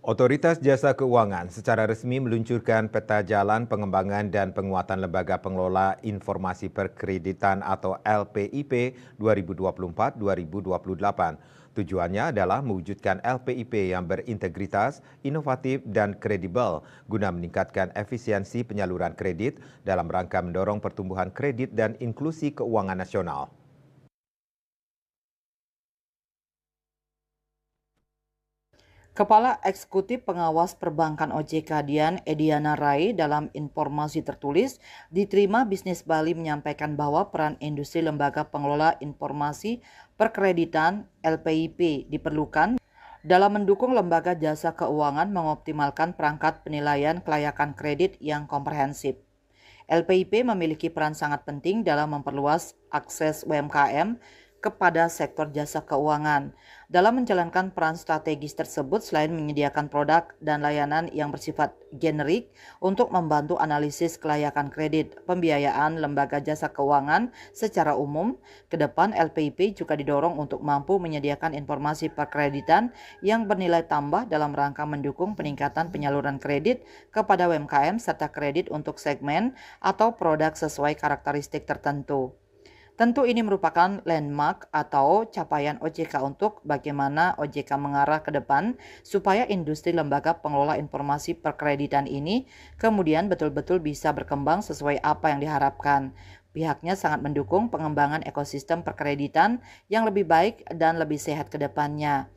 Otoritas Jasa Keuangan secara resmi meluncurkan peta jalan pengembangan dan penguatan lembaga pengelola informasi perkreditan atau LPIP 2024-2028. Tujuannya adalah mewujudkan LPIP yang berintegritas, inovatif, dan kredibel guna meningkatkan efisiensi penyaluran kredit dalam rangka mendorong pertumbuhan kredit dan inklusi keuangan nasional. Kepala Eksekutif Pengawas Perbankan OJK Dian Ediana Rai dalam informasi tertulis diterima Bisnis Bali menyampaikan bahwa peran industri lembaga pengelola informasi perkreditan LPIP diperlukan dalam mendukung lembaga jasa keuangan mengoptimalkan perangkat penilaian kelayakan kredit yang komprehensif. LPIP memiliki peran sangat penting dalam memperluas akses UMKM kepada sektor jasa keuangan. Dalam menjalankan peran strategis tersebut, selain menyediakan produk dan layanan yang bersifat generik untuk membantu analisis kelayakan kredit pembiayaan lembaga jasa keuangan secara umum, ke depan LPIP juga didorong untuk mampu menyediakan informasi perkreditan yang bernilai tambah dalam rangka mendukung peningkatan penyaluran kredit kepada UMKM serta kredit untuk segmen atau produk sesuai karakteristik tertentu. Tentu ini merupakan landmark atau capaian OJK untuk bagaimana OJK mengarah ke depan supaya industri lembaga pengelola informasi perkreditan ini kemudian betul-betul bisa berkembang sesuai apa yang diharapkan. Pihaknya sangat mendukung pengembangan ekosistem perkreditan yang lebih baik dan lebih sehat ke depannya.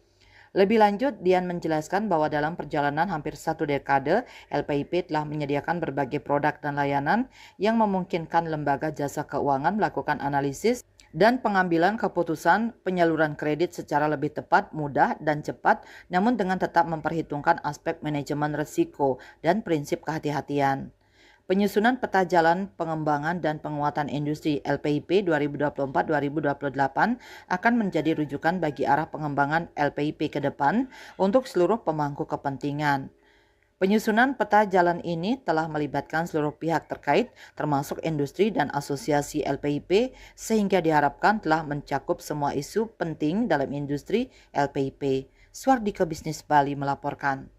Lebih lanjut, Dian menjelaskan bahwa dalam perjalanan hampir 1 dekade, LPIP telah menyediakan berbagai produk dan layanan yang memungkinkan lembaga jasa keuangan melakukan analisis dan pengambilan keputusan penyaluran kredit secara lebih tepat, mudah, dan cepat, namun dengan tetap memperhitungkan aspek manajemen risiko dan prinsip kehati-hatian. Penyusunan peta jalan pengembangan dan penguatan industri LPIP 2024-2028 akan menjadi rujukan bagi arah pengembangan LPIP ke depan untuk seluruh pemangku kepentingan. Penyusunan peta jalan ini telah melibatkan seluruh pihak terkait termasuk industri dan asosiasi LPIP sehingga diharapkan telah mencakup semua isu penting dalam industri LPIP. Swardika Bisnis Bali melaporkan.